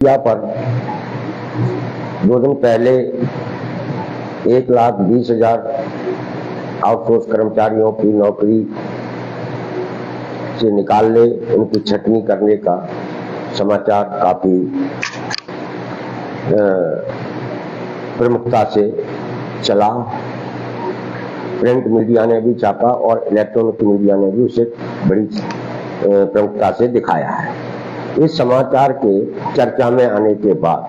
यहाँ पर 2 दिन पहले 1,20,000 आउटसोर्स कर्मचारियों की नौकरी से निकालने, उनकी छटनी करने का समाचार काफी प्रमुखता से चला। प्रिंट मीडिया ने भी छापा और इलेक्ट्रॉनिक मीडिया ने भी उसे बड़ी प्रमुखता से दिखाया है। इस समाचार के चर्चा में आने के बाद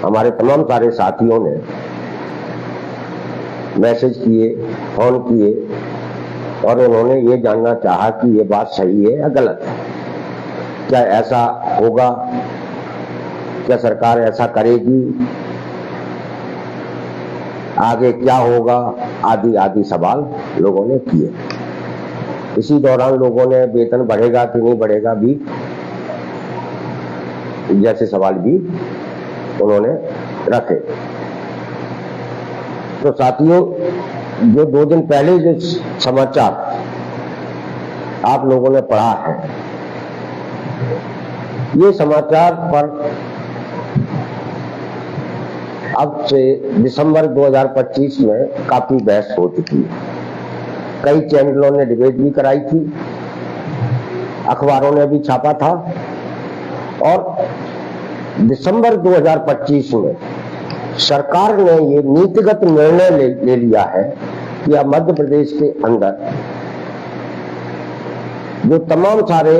हमारे तमाम सारे साथियों ने मैसेज किए, फोन किए और उन्होंने ये जानना चाहा कि ये बात सही है या गलत है, क्या ऐसा होगा, क्या सरकार ऐसा करेगी, आगे क्या होगा, आदि आदि सवाल लोगों ने किए। इसी दौरान लोगों ने वेतन बढ़ेगा कि नहीं बढ़ेगा भी जैसे सवाल भी उन्होंने रखे। तो साथियों, जो 2 दिन पहले जो समाचार आप लोगों ने पढ़ा है, ये समाचार पर अब से दिसंबर 2025 में काफी बहस हो चुकी है। कई चैनलों ने डिबेट भी कराई थी, अखबारों ने भी छापा था और दिसंबर 2025 में सरकार ने ये नीतिगत निर्णय ले लिया है कि अब मध्य प्रदेश के अंदर जो तमाम सारे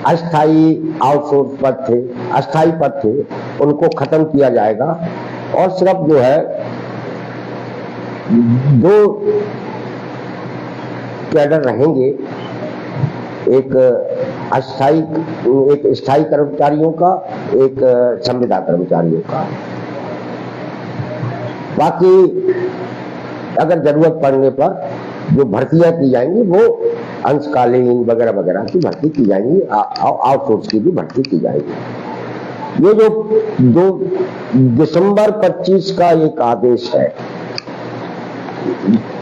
अस्थायी आउटसोर्स पद थे, अस्थायी पद थे, उनको खत्म किया जाएगा और सिर्फ जो है 2 कैडर रहेंगे, एक स्थायी कर्मचारियों का, एक संविदा कर्मचारियों का। बाकी अगर जरूरत पड़ने पर जो भर्तियां की जाएंगी वो अंशकालीन वगैरह वगैरह की भर्ती की जाएंगी, आउटसोर्स की भी भर्ती की जाएगी। ये जो 2 दिसंबर 25 का एक आदेश है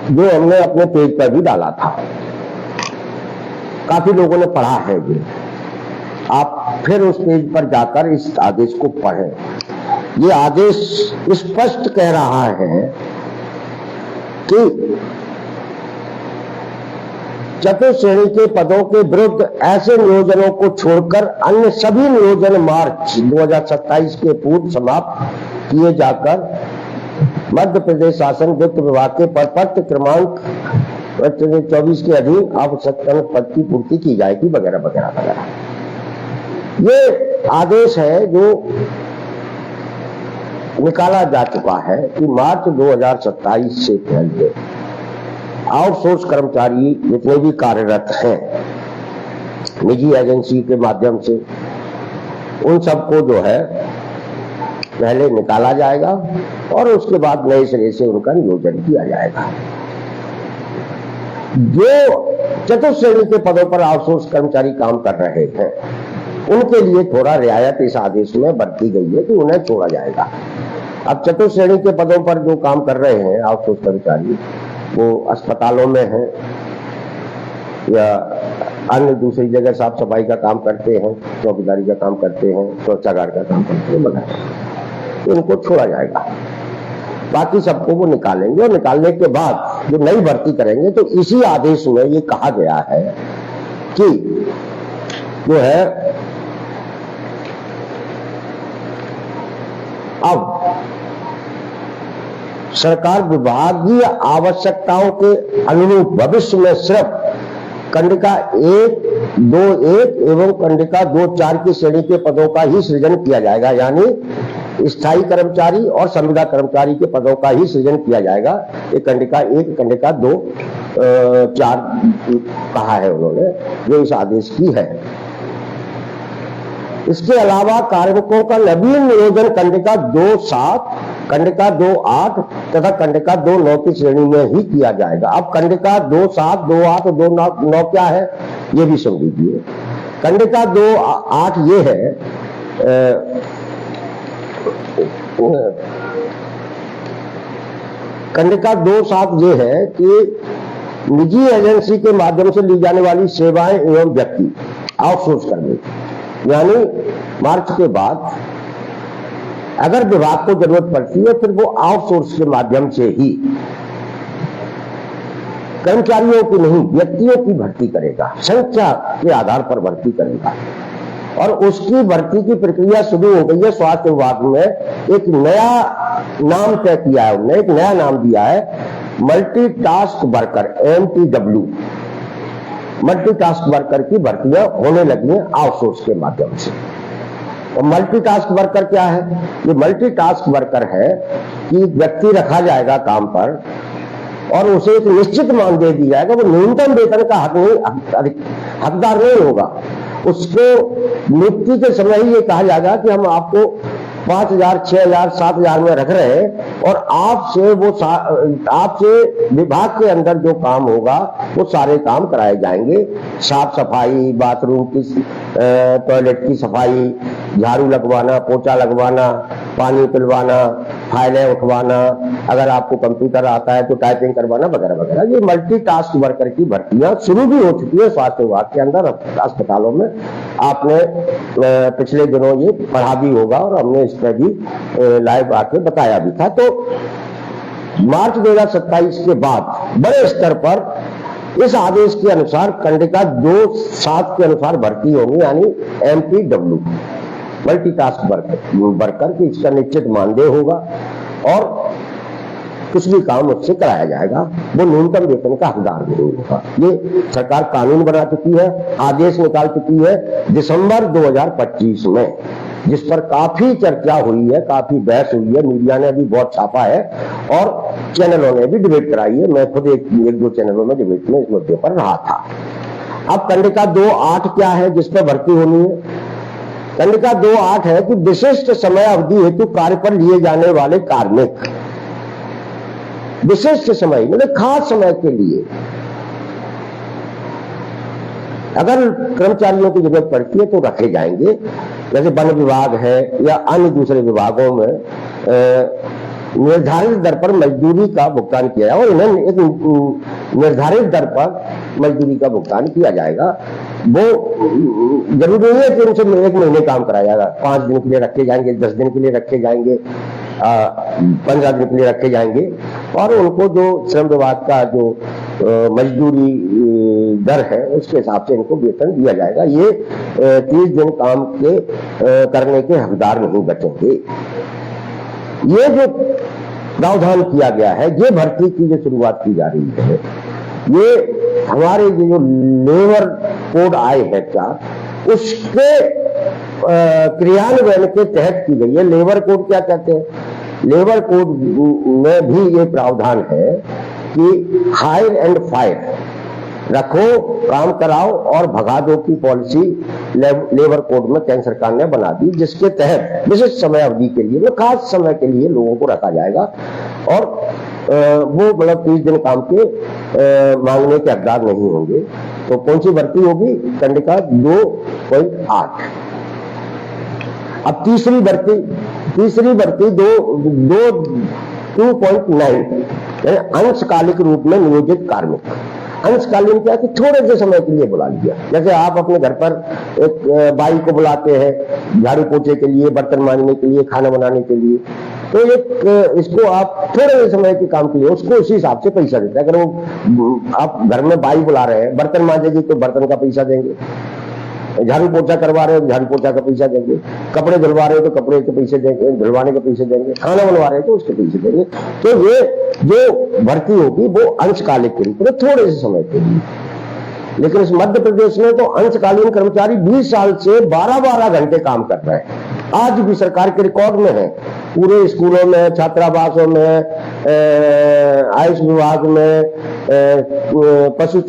जो हमने अपने पेज पर भी डाला था, काफी लोगों ने पढ़ा है। ये आप फिर उस पेज पर जाकर इस आदेश को पढ़ें। ये आदेश स्पष्ट कह रहा है कि चतुर्थ श्रेणी के पदों के विरुद्ध ऐसे नियोजनों को छोड़कर अन्य सभी नियोजन मार्च 2027 के पूर्व समाप्त किए जाकर मध्य प्रदेश शासन वित्त विभाग के प्रपत्र क्रमांक 24 के अधीन आवश्यक पद की पूर्ति की जाएगी वगैरह वगैरह वगैरह। ये आदेश है जो निकाला जा चुका है कि मार्च 2027 से पहले आउटसोर्स कर्मचारी जितने भी कार्यरत हैं निजी एजेंसी के माध्यम से, उन सबको जो है पहले निकाला जाएगा और उसके बाद नए सिरे से उनका नियोजन किया जाएगा। जो चतुर्थ श्रेणी के पदों पर आउटसोर्स कर्मचारी काम कर रहे हैं उनके लिए थोड़ा रियायत इस आदेश में बरती गई है कि उन्हें छोड़ा जाएगा। अब चतुर्थ श्रेणी के पदों पर जो काम कर रहे हैं आउटसोर्स कर्मचारी, वो अस्पतालों में हैं या अन्य दूसरी जगह साफ सफाई का काम करते हैं, चौकीदारी का काम करते हैं, शौचागार का काम करते हैं वगैरह, इनको छोड़ा जाएगा। बाकी सबको वो निकालेंगे और निकालने के बाद जो नई भर्ती करेंगे तो इसी आदेश में ये कहा गया है कि जो है अब सरकार विभागीय आवश्यकताओं के अनुरूप भविष्य में सिर्फ कंडिका 1, 2(1) एवं कंडिका 2(4) की श्रेणी के पदों का ही सृजन किया जाएगा, यानी स्थायी कर्मचारी और संविदा कर्मचारी के पदों का ही सृजन किया जाएगा। ये कंडिका 1, कंडिका 2, 4 कहा है उन्होंने, जो इस आदेश की है। इसके अलावा कार्मिकों का नवीन नियोजन कंडिका 2(7), कंडिका 2(8) तथा कंडिका 2(9) की श्रेणी में ही किया जाएगा। अब कंडिका 2(7), 2(8 और 2(9) क्या है ये भी सुन लीजिए। कंडिका 2(8) ये है कंडिका 2(7) ये है कि निजी एजेंसी के माध्यम से ली जाने वाली सेवाएं एवं व्यक्ति आउटसोर्स करने, यानी मार्च के बाद अगर विभाग को जरूरत पड़ती है फिर वो आउटसोर्स के माध्यम से ही कर्मचारियों की नहीं व्यक्तियों की भर्ती करेगा, संख्या के आधार पर भर्ती करेगा। और उसकी भर्ती की प्रक्रिया शुरू हो गई है। स्वास्थ्य विभाग में एक नया नाम तय किया है, उन्होंने एक नया नाम दिया है multitask worker, MTW। Multitask worker की भर्तियां होने लगी हैं आउटसोर्स के माध्यम से। और मल्टीटास्क वर्कर क्या है? ये मल्टीटास्क वर्कर है कि व्यक्ति रखा जाएगा काम पर और उसे एक निश्चित मानदेय दिया जाएगा, वो न्यूनतम वेतन का हकदार नहीं होगा। उसको नियुक्ति के समय ही ये कहा जाएगा कि हम आपको 5,000, 6,000, 7,000 में रख रहे हैं और आपसे विभाग के अंदर जो काम होगा वो सारे काम कराए जाएंगे। साफ सफाई, बाथरूम की, टॉयलेट की सफाई, झाड़ू लगवाना, पोछा लगवाना, पानी पिलवाना, फाइलें उठवाना, अगर आपको कंप्यूटर आता है तो टाइपिंग करवाना वगैरह वगैरह। ये मल्टीटास्क वर्कर की भर्तियां शुरू भी हो चुकी है स्वास्थ्य विभाग के अंदर अस्पतालों में। आपने पिछले दिनों ये पढ़ा भी होगा और हमने इस पर भी लाइव आके बताया भी था। तो मार्च 2027 के बाद बड़े स्तर पर इस आदेश के अनुसार कंडिका 2(7) के अनुसार भर्ती होगी, यानी MPW मल्टीटास्क वर्कर की इसका निश्चित मानदेय होगा और कुछ भी काम उससे कराया जाएगा, वो न्यूनतम वेतन का हकदार नहीं होगा। ये सरकार कानून बना चुकी है, आदेश निकाल चुकी है दिसंबर 2025 में, जिस पर काफी चर्चा हुई है, काफी बहस हुई है, मीडिया ने भी बहुत छापा है और चैनलों ने भी डिबेट कराई है। मैं खुद एक दो चैनलों में डिबेट में इस मुद्दे पर रहा था। अब कंडिका 2(8) क्या है जिस पर भर्ती होनी है? कंडिका 2(8) है कि विशिष्ट समय अवधि हेतु कार्य पर लिए जाने वाले कार्मिक, विशिष्ट समय मतलब खास समय के लिए अगर कर्मचारियों की जरूरत पड़ती है तो रखे जाएंगे। जैसे वन विभाग है या अन्य दूसरे विभागों में निर्धारित दर पर मजदूरी का भुगतान किया जाए और इन्हें एक निर्धारित दर पर मजदूरी का भुगतान किया जाएगा। वो जरूरी नहीं है कि उनसे 1 महीने काम कराया जाएगा, 5 दिन के लिए रखे जाएंगे, 10 दिन के लिए रखे जाएंगे, 15 दिन के लिए रखे जाएंगे और उनको जो श्रम विभाग का जो मजदूरी दर है उसके हिसाब से इनको वेतन दिया जाएगा। ये 30 दिन काम के करने के हकदार नहीं बचेंगे। ये जो प्रावधान किया गया है, ये भर्ती की जो शुरुआत की जा रही है, ये हमारे जो लेबर कोड आए हैं 4 उसके क्रियान्वयन के तहत की गई है। लेबर कोड क्या कहते हैं? लेबर कोड में भी ये प्रावधान है कि हायर एंड फायर, रखो, काम कराओ और भगा दो की पॉलिसी लेबर कोड में केंद्र सरकार ने बना दी, जिसके तहत विशिष्ट समय अवधि के लिए, खास समय के लिए लोगों को रखा जाएगा और वो मतलब 30 दिन काम के मांगने के हकदार नहीं होंगे। तो कौन सी भर्ती होगी? कंडिका 2.8। अब तीसरी भर्ती 2.9 अंशकालिक रूप में नियोजित कार्मिक। अंशकालीन क्या कि थोड़े से समय के लिए बुला लिया। जैसे आप अपने घर पर एक बाई को बुलाते हैं झाड़ू पोछे के लिए, बर्तन मांजने के लिए, खाना बनाने के लिए, तो एक इसको आप थोड़े से समय के काम के लिए उसको उसी हिसाब से पैसा देते हैं। अगर वो आप घर में बाई बुला रहे हैं, बर्तन मांजेगी तो बर्तन का पैसा देंगे, झाड़ू पोछा करवा रहे हो झाड़ू पोछा का पैसा देंगे, कपड़े धुलवा रहे हो तो कपड़े के पैसे देंगे, धुलवाने के पैसे देंगे, खाना बनवा रहे हो तो उसके पैसे देंगे। तो ये जो भर्ती होगी वो अंशकालिक के रूप में थोड़े से समय के लिए। लेकिन इस मध्य प्रदेश में तो अंशकालीन कर्मचारी 20 साल से 12-12 घंटे काम कर रहे हैं। आज भी सरकार के रिकॉर्ड में है, पूरे स्कूलों में, छात्रावासों में, आयुष विभाग में, पशु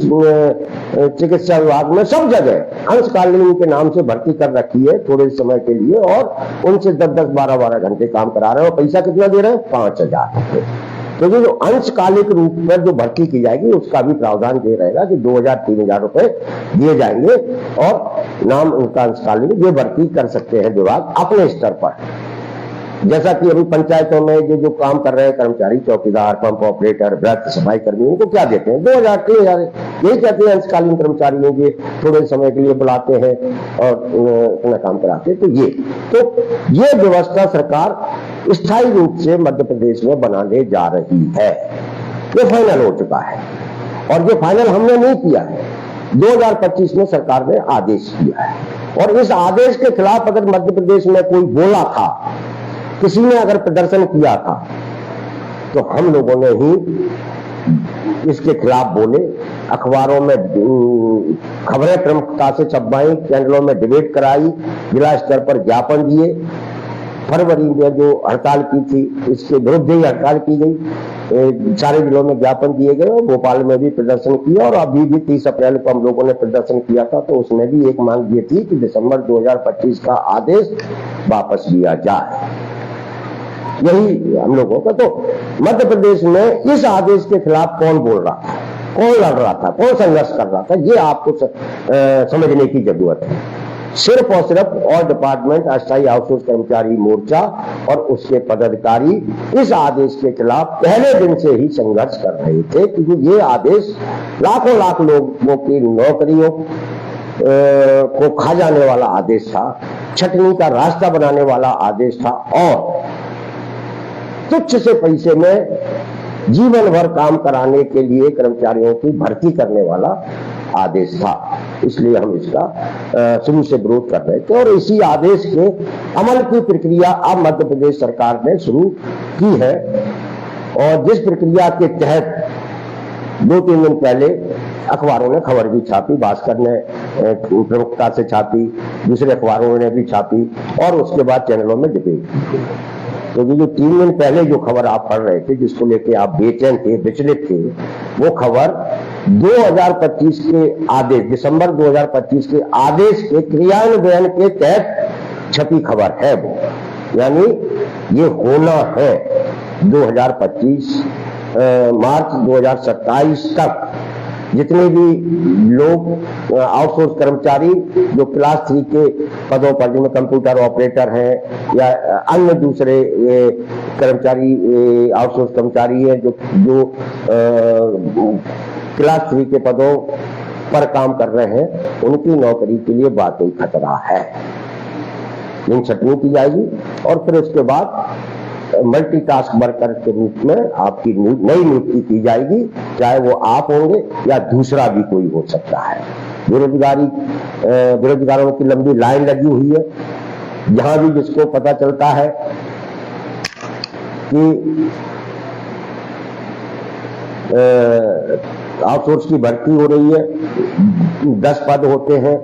चिकित्सा विभाग में, सब जगह अंशकालीन के नाम से भर्ती कर रखी है थोड़े समय के लिए और उनसे 10-10, 12-12 घंटे काम करा रहे हैं और पैसा कितना दे रहे हैं? 5,000 रुपये। तो जो अंशकालिक रूप में जो भर्ती की जाएगी उसका भी प्रावधान दे रहेगा कि 2,000-3,000 रुपए दिए जाएंगे और नाम उनका अंशकालीन ये भर्ती कर सकते हैं विभाग अपने स्तर पर। जैसा कि अभी पंचायतों में जो काम कर रहे हैं कर्मचारी, चौकीदार, पंप ऑपरेटर, वृत्त, सफाई कर्मी, उनको क्या देते हैं? 2,000-3,000। यही कहते हैं अंशकालीन कर्मचारी हैं, ये थोड़े समय के लिए बुलाते हैं और इतना काम कराते हैं। तो ये व्यवस्था सरकार स्थायी रूप से मध्य प्रदेश में बनाने जा रही है। ये फाइनल हो चुका है और ये फाइनल हमने नहीं किया है, 2025 में सरकार ने आदेश किया है। और इस आदेश के खिलाफ अगर मध्य प्रदेश में कोई बोला था, किसी ने अगर प्रदर्शन किया था, तो हम लोगों ने ही इसके खिलाफ बोले, अखबारों में खबरें प्रमुखता से छपवाई, चैनलों में डिबेट कराई, जिला स्तर पर ज्ञापन दिए। फरवरी में जो हड़ताल की थी, इसके विरुद्ध ही हड़ताल की गई, सारे जिलों में ज्ञापन दिए गए और भोपाल में भी प्रदर्शन किया। और अभी भी 30 अप्रैल को हम लोगों ने प्रदर्शन किया था, तो उसमें भी एक मांग ये थी कि दिसंबर 2025 का आदेश वापस लिया जाए। यही हम लोगों का। तो मध्य प्रदेश में इस आदेश के खिलाफ कौन बोल रहा था, कौन लड़ रहा था, कौन संघर्ष कर रहा था, ये आपको समझने की जरूरत है। सिर्फ और सिर्फ ऑल डिपार्टमेंट अस्थायी आउटसोर्स कर्मचारी मोर्चा और उसके पदाधिकारी इस आदेश के खिलाफ पहले दिन से ही संघर्ष कर रहे थे, क्योंकि ये आदेश लाखों लाख लोगों की नौकरियों को खा जाने वाला आदेश था, छटनी का रास्ता बनाने वाला आदेश था और तुच्छ से पैसे में जीवन भर काम कराने के लिए कर्मचारियों की भर्ती करने वाला आदेश था। इसलिए हम इसका शुरू से विरोध कर रहे थे और इसी आदेश के अमल की प्रक्रिया अब मध्य प्रदेश सरकार ने शुरू की है। और जिस प्रक्रिया के तहत 2-3 दिन पहले अखबारों ने खबर भी छापी, भास्कर ने प्रमुखता से छापी, दूसरे अखबारों ने भी छापी और उसके बाद चैनलों में डिबेट की। तो जो 3 दिन पहले जो खबर आप पढ़ रहे थे, जिसको लेके आप बेचैन थे, विचलित थे, वो खबर 2025 के आदेश, दिसंबर 2025 के आदेश के क्रियान्वयन के तहत छपी खबर है वो। यानी ये होना है 2025 मार्च 2027 तक जितने भी लोग आउटसोर्स कर्मचारी जो क्लास 3 के पदों पर, जिनमें कंप्यूटर ऑपरेटर हैं या अन्य दूसरे कर्मचारी आउटसोर्स कर्मचारी हैं जो क्लास 3 के पदों पर काम कर रहे हैं, उनकी नौकरी के लिए वाकई खतरा है। इन छटनी की जाएगी और फिर उसके बाद मल्टीटास्क वर्कर के रूप में आपकी नई नियुक्ति की जाएगी, चाहे वो आप होंगे या दूसरा भी कोई हो सकता है। बेरोजगारों की लंबी लाइन लगी हुई है। जहां भी जिसको पता चलता है कि आउटसोर्स की भर्ती हो रही है, 10 पद होते हैं,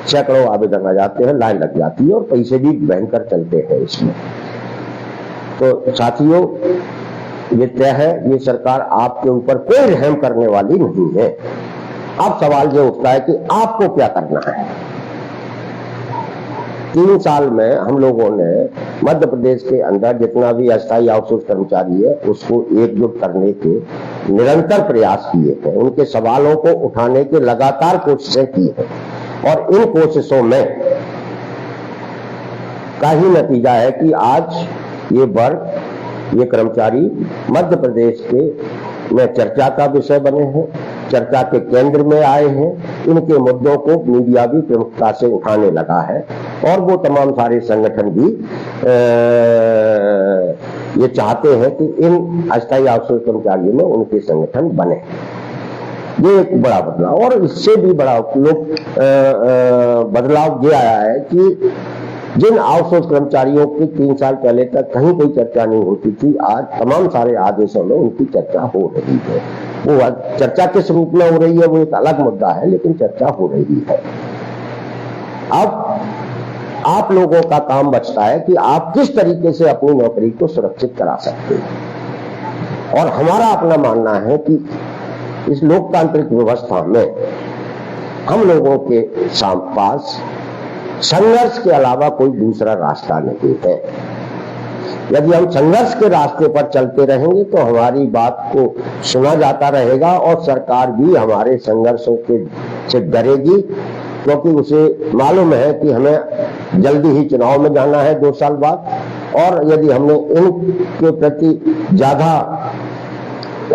सैकड़ों आवेदन आ जाते हैं, लाइन लग जाती है और पैसे भी भयंकर चलते हैं इसमें। तो साथियों, ये तय है, ये सरकार आपके ऊपर कोई रहम करने वाली नहीं है। अब सवाल ये उठता है कि आपको क्या करना है। 3 साल में हम लोगों ने मध्य प्रदेश के अंदर जितना भी अस्थायी आउटसोर्स कर्मचारी है उसको एकजुट करने के निरंतर प्रयास किए हैं, उनके सवालों को उठाने के लगातार कोशिशें की हैं और इन कोशिशों में का ही नतीजा है कि आज ये वर्ग, ये कर्मचारी मध्य प्रदेश के में चर्चा का विषय बने हैं, चर्चा के केंद्र में आए हैं। इनके मुद्दों को मीडिया भी प्रमुखता से उठाने लगा है और वो तमाम सारे संगठन भी ये चाहते हैं कि इन अस्थायी आउटसोर्स कर्मचारियों में उनके संगठन बने। ये एक बड़ा बदलाव, और इससे भी बड़ा बदलाव ये आया है कि जिन आउटसोर्स कर्मचारियों की 3 साल पहले तक कहीं कोई चर्चा नहीं होती थी, आज तमाम सारे आदेशों में उनकी चर्चा हो रही है। वो चर्चा किस रूप में हो रही है वो एक अलग मुद्दा है, लेकिन चर्चा हो रही है। अब आप लोगों का काम बचता है कि आप किस तरीके से अपनी नौकरी को सुरक्षित करा सकते हैं। और हमारा अपना मानना है कि इस लोकतांत्रिक व्यवस्था में हम लोगों के पास संघर्ष के अलावा कोई दूसरा रास्ता नहीं है। यदि हम संघर्ष के रास्ते पर चलते रहेंगे तो हमारी बात को सुना जाता रहेगा और सरकार भी हमारे संघर्षों से डरेगी, क्योंकि उसे मालूम है कि हमें जल्दी ही चुनाव में जाना है 2 साल बाद, और यदि हमने इनके प्रति ज्यादा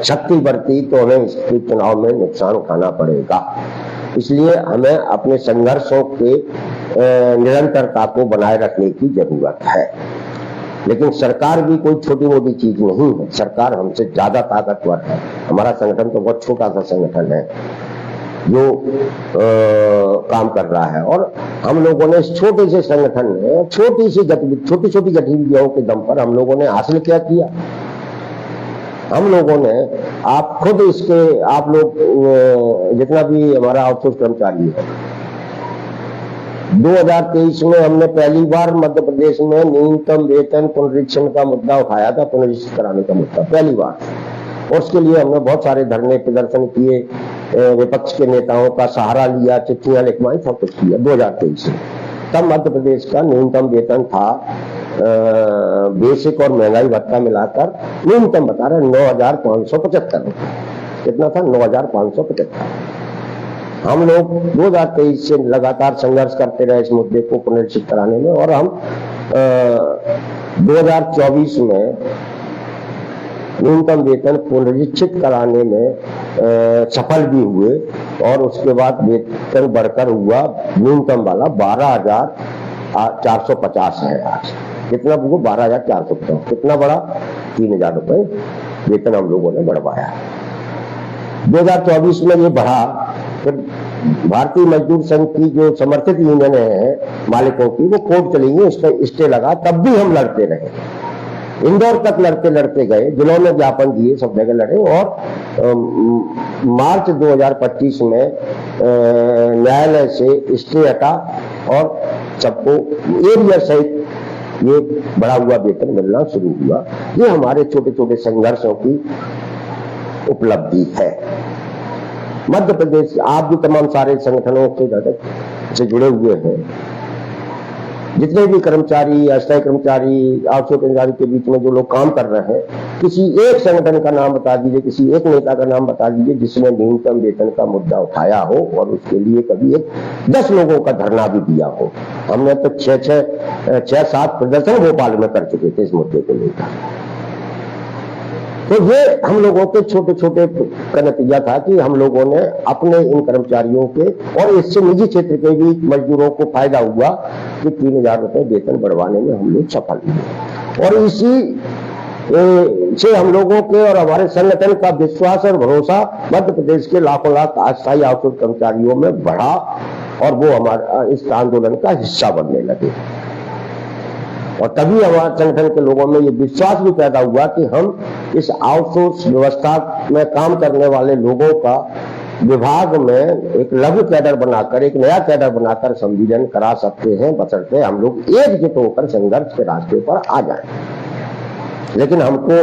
शक्ति बरती तो हमें इसके चुनाव में नुकसान उठाना पड़ेगा। इसलिए हमें अपने संघर्षों के निरंतरता को बनाए रखने की जरूरत है। लेकिन सरकार भी कोई छोटी मोटी चीज नहीं है, सरकार हमसे ज्यादा ताकतवर है। हमारा संगठन तो बहुत छोटा सा संगठन है जो काम कर रहा है, और हम लोगों ने इस छोटे से संगठन में छोटी छोटी गतिविधियों के दम पर हम लोगों ने हासिल क्या किया। हम लोगों ने, आप खुद इसके, आप लोग जितना भी हमारा आउटसोर्स कर्मचारी है, 2023 में हमने पहली बार मध्य प्रदेश में न्यूनतम वेतन पुनरीक्षण का मुद्दा उठाया था, पुनरीक्षित कराने का मुद्दा पहली बार। और उसके लिए हमने बहुत सारे धरने प्रदर्शन किए, विपक्ष के नेताओं का सहारा लिया, चिट्ठियां लिखवाई, सब कुछ किया 2023 में। तब मध्य प्रदेश का न्यूनतम वेतन था बेसिक और महंगाई भत्ता मिलाकर न्यूनतम बता रहे 9,575 रुपये। कितना था? 9,575। हम लोग 2023 से लगातार संघर्ष करते रहे इस मुद्दे को पुनरीक्षित कराने में, और हम 2024 में न्यूनतम वेतन पुनरीक्षित कराने में सफल भी हुए, और उसके बाद वेतन बढ़कर हुआ न्यूनतम वाला 12,450 है आज। कितना? वो 12,450। कितना बढ़ा? 3,000 रुपए वेतन हम लोगों ने बढ़वाया। 2024 में ये बढ़ा। फिर भारतीय मजदूर संघ की जो समर्थित यूनियन है मालिकों की, वो कोर्ट चली गई, स्टे लगा, तब भी हम लड़ते रहे, इंदौर तक लड़ते गए, जिलों में ज्ञापन दिए, सब जगह लड़े, और मार्च 2025 में न्यायालय से स्टे हटा और सबको एरियर सहित ये बढ़ा हुआ वेतन मिलना शुरू हुआ। ये हमारे छोटे छोटे संघर्षों की उपलब्धि है। मध्य प्रदेश, आप भी तमाम सारे संगठनों से जुड़े हुए हैं। जितने भी कर्मचारी, अस्थायी कर्मचारी, आउटसोर्स कर्मचारी के बीच में जो लोग काम कर रहे हैं, किसी एक संगठन का नाम बता दीजिए, किसी एक नेता का नाम बता दीजिए जिसने न्यूनतम वेतन का मुद्दा उठाया हो और उसके लिए कभी 10 लोगों का धरना भी दिया हो। हमने तो 6-7 प्रदर्शन भोपाल में कर चुके थे इस मुद्दे को लेकर। तो ये हम लोगों के छोटे छोटे का नतीजा था कि हम लोगों ने अपने इन कर्मचारियों के, और इससे निजी क्षेत्र के भी मजदूरों को फायदा हुआ कि 3,000 रुपए वेतन बढ़वाने में हम लोग सफल हुए। और इसी से हम लोगों के और हमारे संगठन का विश्वास और भरोसा मध्य प्रदेश के लाखों लाख अस्थायी आउटसोर्स कर्मचारियों में बढ़ा, और वो हमारा इस आंदोलन का हिस्सा बनने लगे। और तभी हमारे संगठन के लोगों में ये विश्वास भी पैदा हुआ कि हम इस आउटसोर्स व्यवस्था में काम करने वाले लोगों का विभाग में एक लघु कैडर बनाकर, एक नया कैडर बनाकर संविलियन करा सकते हैं, बशर्ते हम लोग एकजुट होकर संघर्ष के रास्ते पर आ जाएं। लेकिन हमको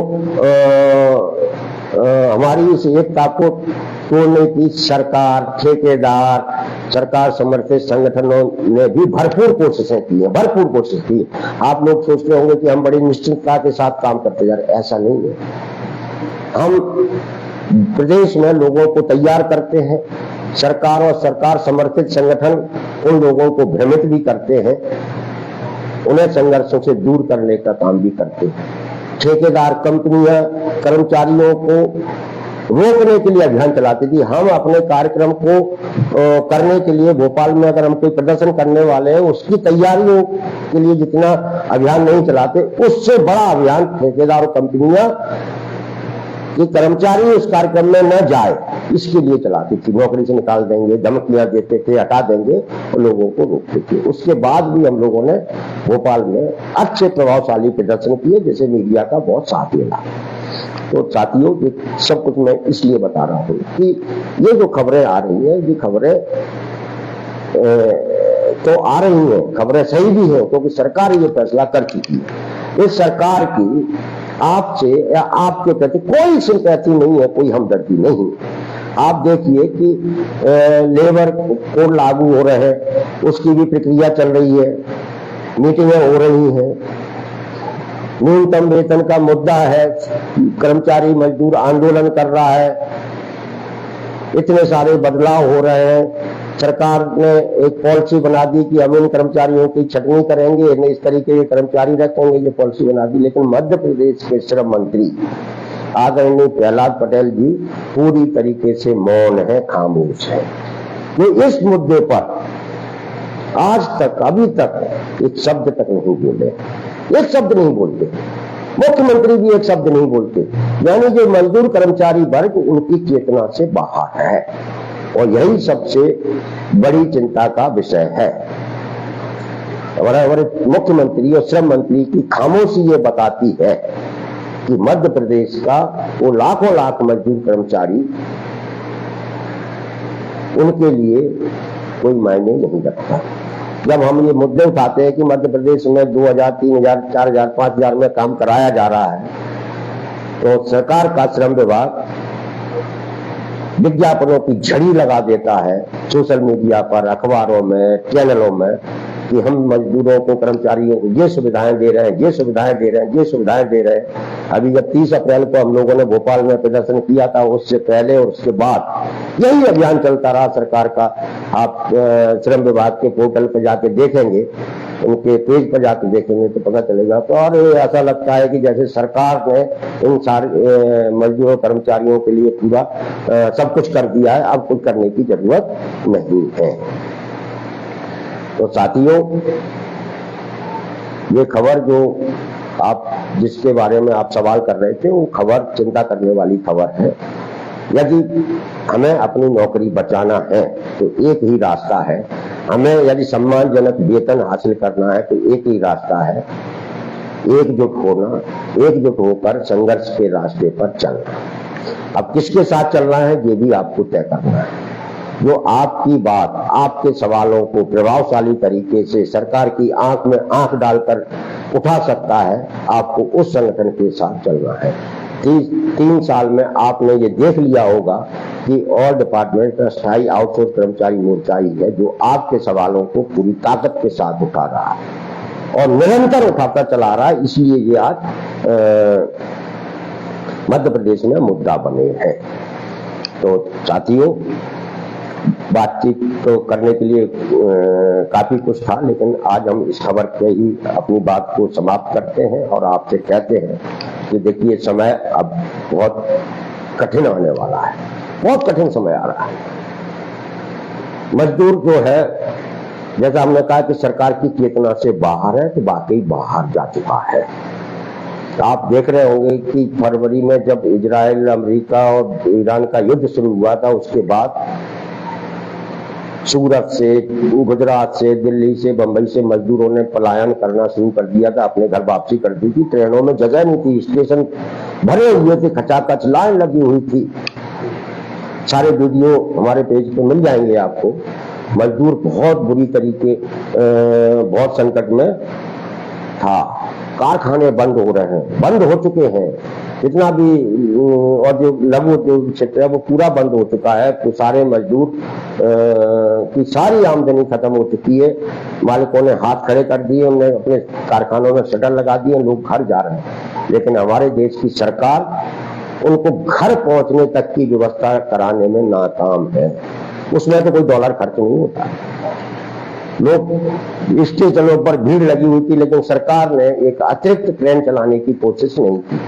हमारी इस एकता को तोड़ने की सरकार, ठेकेदार, सरकार समर्थित संगठनों ने भी भरपूर कोशिशें की है, भरपूर कोशिश की। आप लोग सोचते होंगे कि हम बड़ी निश्चितता के साथ काम करते जा रहे, ऐसा नहीं है। हम प्रदेश में लोगों को तैयार करते हैं, सरकार और सरकार समर्थित संगठन उन लोगों को भ्रमित भी करते हैं, उन्हें संघर्षों से दूर करने का काम भी करते हैं। ठेकेदार कंपनियां कर्मचारियों को रोकने के लिए अभियान चलाती थी। हम अपने कार्यक्रम को करने के लिए भोपाल में अगर हम कोई प्रदर्शन करने वाले हैं, उसकी तैयारियों के लिए जितना अभियान नहीं चलाते, उससे बड़ा अभियान ठेकेदार और कंपनियां कि कर्मचारी उस कार्यक्रम में न जाए, इसके लिए चलाती थी। नौकरी से निकाल देंगे, धमकियां देते थे, हटा देंगे, और लोगों को रोकते थे। उसके बाद भी हम लोगों ने भोपाल में अच्छे प्रभावशाली प्रदर्शन किए, जैसे मीडिया का बहुत साथ मिला। तो साथियों, ये सब कुछ मैं इसलिए बता रहा हूँ कि ये जो खबरें आ रही हैं, ये खबरें तो आ रही हैं, खबरें सही भी हैं, क्योंकि सरकार ये फैसला कर चुकी है। इस सरकार की आपसे या आपके प्रति कोई सिंपैथी नहीं है, कोई हमदर्दी नहीं। आप देखिए कि लेबर कोड लागू हो रहे हैं, उसकी भी प्रक्रिया चल रही है, मीटिंगें हो रही हैं, न्यूनतम वेतन का मुद्दा है, कर्मचारी मजदूर आंदोलन कर रहा है, इतने सारे बदलाव हो रहे हैं। सरकार ने एक पॉलिसी बना दी कि हम इन कर्मचारियों की छटनी करेंगे, इन्हें इस तरीके के कर्मचारी रखेंगे, ये पॉलिसी बना दी। लेकिन मध्य प्रदेश के श्रम मंत्री आदरणीय प्रहलाद पटेल जी पूरी तरीके से मौन है, खामोश है। ये इस मुद्दे पर आज तक, अभी तक एक शब्द तक नहीं बोले। एक शब्द नहीं बोलते, मुख्यमंत्री भी एक शब्द नहीं बोलते। यानी जो मजदूर कर्मचारी वर्ग उनकी चेतना से बाहर है, और यही सबसे बड़ी चिंता का विषय है। हमारे मुख्यमंत्री और श्रम मंत्री की खामोशी ये बताती है कि मध्य प्रदेश का वो लाखों लाख मजदूर कर्मचारी, उनके लिए कोई मायने नहीं रखता। जब हम ये मुद्दे उठाते हैं कि मध्य प्रदेश में 2000, 3000, 4000, 5000 में काम कराया जा रहा है, तो सरकार का श्रम विभाग विज्ञापनों की झड़ी लगा देता है सोशल मीडिया पर, अखबारों में, चैनलों में, कि हम मजदूरों को, कर्मचारियों को ये सुविधाएं दे रहे हैं, ये सुविधाएं दे रहे हैं, ये सुविधाएं दे रहे हैं। अभी जब 30 अप्रैल को हम लोगों ने भोपाल में प्रदर्शन किया था, उससे पहले और उसके बाद यही अभियान चलता रहा सरकार का। आप श्रम विभाग के पोर्टल पर जाके देखेंगे, उनके पेज पर जाके देखेंगे तो पता चलेगा। तो और ऐसा लगता है कि जैसे सरकार ने इन सारे मजदूरों कर्मचारियों के लिए पूरा सब कुछ कर दिया है, अब कुछ करने की जरूरत नहीं है। तो साथियों, ये खबर जो आप, जिसके बारे में आप सवाल कर रहे थे, वो खबर चिंता करने वाली खबर है। यदि हमें अपनी नौकरी बचाना है तो एक ही रास्ता है, हमें यदि सम्मानजनक वेतन हासिल करना है तो एक ही रास्ता है, एकजुट होना, एकजुट होकर संघर्ष के रास्ते पर चलना। अब किसके साथ चलना है ये भी आपको तय करना है। जो आपकी बात, आपके सवालों को प्रभावशाली तरीके से सरकार की आंख में आंख डालकर उठा सकता है, आपको उस संगठन के साथ चलना है। 3 साल में आपने ये देख लिया होगा कि ऑल डिपार्टमेंट का स्थायी आउटसोर्स कर्मचारी मोर्चा ही है जो आपके सवालों को पूरी ताकत के साथ उठा रहा है और निरंतर उठाता चला रहा है। इसलिए ये आज मध्य प्रदेश में मुद्दा बने हैं। तो साथियों, बातचीत तो करने के लिए काफी कुछ था, लेकिन आज हम इस खबर पे ही अपनी बात को समाप्त करते हैं और आपसे कहते हैं कि देखिए, समय अब बहुत कठिन आने वाला है, बहुत कठिन समय आ रहा है। मजदूर जो है, जैसा हमने कहा कि सरकार की चेतना से बाहर है, तो वाकई बाहर जा चुका है। आप देख रहे होंगे कि फरवरी में जब इजराइल, अमेरिका और ईरान का युद्ध शुरू हुआ था, उसके बाद सूरत से, गुजरात से, दिल्ली से, बंबई से मजदूरों ने पलायन करना शुरू कर दिया था, अपने घर वापसी कर दी थी। ट्रेनों में जगह नहीं थी, स्टेशन भरे हुए थे, खचाखच लाइन लगी हुई थी। सारे वीडियो हमारे पेज पे मिल जाएंगे आपको। मजदूर बहुत बुरी तरीके, बहुत संकट में था। कारखाने बंद हो रहे हैं, बंद हो चुके हैं, जितना भी और जो लघु उद्योग क्षेत्र है वो पूरा बंद हो चुका है। तो सारे मजदूर की सारी आमदनी खत्म हो चुकी है। मालिकों ने हाथ खड़े कर दिए, उन्होंने अपने कारखानों में शटर लगा दिए, लोग घर जा रहे हैं। लेकिन हमारे देश की सरकार उनको घर पहुंचने तक की व्यवस्था कराने में नाकाम है। उसमें तो कोई डॉलर खर्च नहीं होता। लोग स्टेशनों पर भीड़ लगी हुई थी, लेकिन सरकार ने एक अतिरिक्त ट्रेन चलाने की कोशिश नहीं की,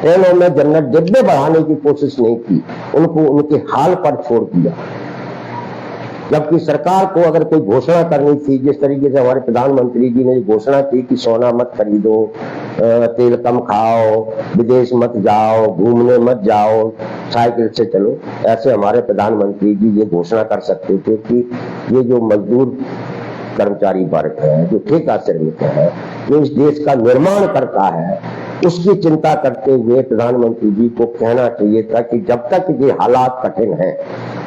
ट्रेनों में जनरल डिब्बे बढ़ाने की कोशिश नहीं की, उनको उनके हाल पर छोड़ दिया। जबकि सरकार को अगर कोई घोषणा करनी थी, जिस तरीके से हमारे प्रधानमंत्री जी ने घोषणा की कि सोना मत खरीदो, तेल कम खाओ, विदेश मत जाओ, घूमने मत जाओ, साइकिल से चलो, ऐसे हमारे प्रधानमंत्री जी ये घोषणा कर सकते थे कि ये जो मजदूर कर्मचारी वर्ग है, जो ठेका श्रमिक है, जो इस देश का निर्माण करता है, उसकी चिंता करते हुए प्रधानमंत्री जी को कहना चाहिए था कि जब तक ये हालात कठिन हैं,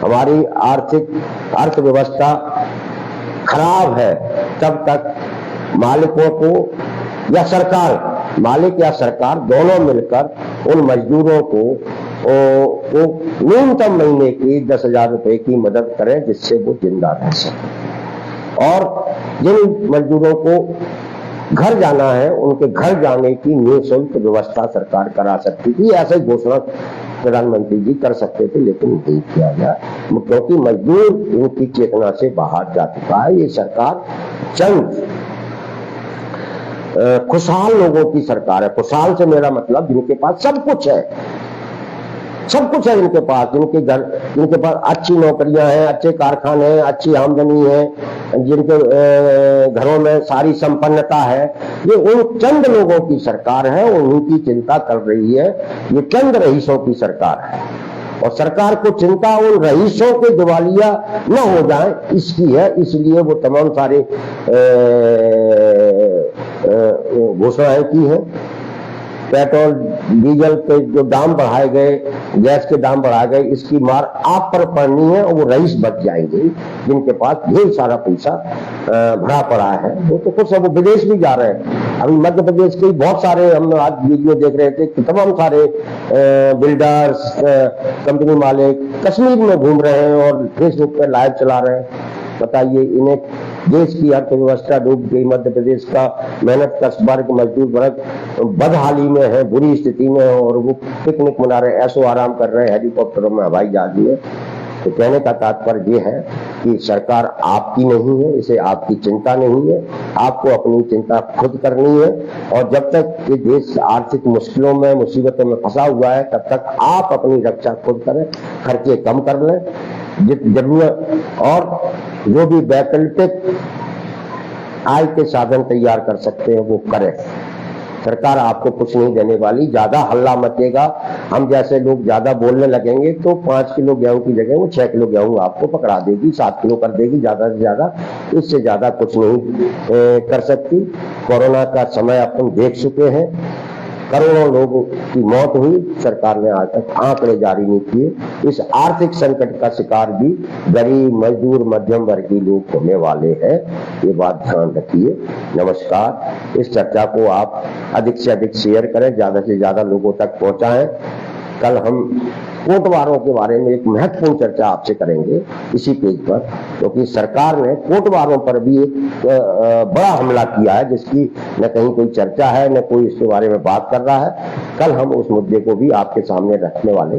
हमारी आर्थिक अर्थव्यवस्था खराब है, तब तक मालिकों को या सरकार, मालिक या सरकार दोनों मिलकर उन मजदूरों को न्यूनतम महीने की 10,000 रुपए की मदद करें, जिससे वो जिंदा रह सके। और जिन मजदूरों को घर जाना है, उनके घर जाने की निःशुल्क व्यवस्था सरकार करा सकती थी। ऐसे घोषणा प्रधानमंत्री जी कर सकते थे, लेकिन नहीं किया गया, क्योंकि मजदूर उनकी चेतना से बाहर जा चुका है। ये सरकार चंद खुशहाल लोगों की सरकार है। खुशहाल से मेरा मतलब जिनके पास सब कुछ है, सब कुछ है इनके पास, इनके घर, इनके पास अच्छी नौकरियां हैं, अच्छे कारखाने हैं, अच्छी आमदनी है, जिनके घरों में सारी संपन्नता है। ये उन चंद लोगों की सरकार है, उनकी चिंता कर रही है। ये चंद रईसों की सरकार है और सरकार को चिंता उन रईसों के दिवालिया न हो जाए इसकी है, इसलिए वो तमाम सारे घोषणाएं की हैं। पेट्रोल डीजल के जो दाम बढ़ाए गए, गैस के दाम बढ़ाए गए, इसकी मार आप पर पड़नी है और वो रईस बच जाएंगे जिनके पास ढेर सारा पैसा भरा पड़ा है। वो तो कुछ वो विदेश भी जा रहे हैं। अभी मध्य प्रदेश के बहुत सारे हम आज वीडियो देख रहे थे कि तमाम सारे बिल्डर्स, कंपनी मालिक कश्मीर में घूम रहे हैं और फेसबुक पर लाइव चला रहे हैं। बताइए, इन्हें देश की अर्थव्यवस्था डूब गई, मध्य प्रदेश का मेहनत कश वर्ग, मजदूर वर्ग बदहाली में है, बुरी स्थिति में है और वो पिकनिक मना रहे, ऐसो आराम कर रहे हैं हेलीकॉप्टरों में, हवाई जहाज में। तो कहने का तात्पर्य ये है कि सरकार आपकी नहीं है, इसे आपकी चिंता नहीं है, आपको अपनी चिंता खुद करनी है। और जब तक ये देश आर्थिक मुश्किलों में, मुसीबतों में फंसा हुआ है, तब तक आप अपनी रक्षा खुद करें, खर्चे कम कर लें, जरूरत और जो भी वैकल्पिक आय के साधन तैयार कर सकते हैं वो करें। सरकार आपको कुछ नहीं देने वाली, ज्यादा हल्ला मचेगा, हम जैसे लोग ज्यादा बोलने लगेंगे तो 5 किलो गेहूं की जगह वो 6 किलो गेहूं आपको पकड़ा देगी, 7 किलो कर देगी, ज्यादा से ज्यादा। इससे ज्यादा कुछ नहीं कर सकती। कोरोना का समय अपन देख चुके हैं, करोड़ों लोगों की मौत हुई, सरकार ने आज तक आंकड़े जारी नहीं किए। इस आर्थिक संकट का शिकार भी गरीब, मजदूर, मध्यम वर्गीय लोग होने वाले हैं, ये बात ध्यान रखिए। नमस्कार। इस चर्चा को आप अधिक से अधिक शेयर करें, ज्यादा से ज्यादा लोगों तक पहुंचाएं। कल हम कोटवारों के बारे में एक महत्वपूर्ण चर्चा आपसे करेंगे इसी पेज पर, क्योंकि सरकार ने कोटवारों पर भी एक बड़ा हमला किया है जिसकी न कहीं कोई चर्चा है, न कोई इसके बारे में बात कर रहा है। कल हम उस मुद्दे को भी आपके सामने रखने वाले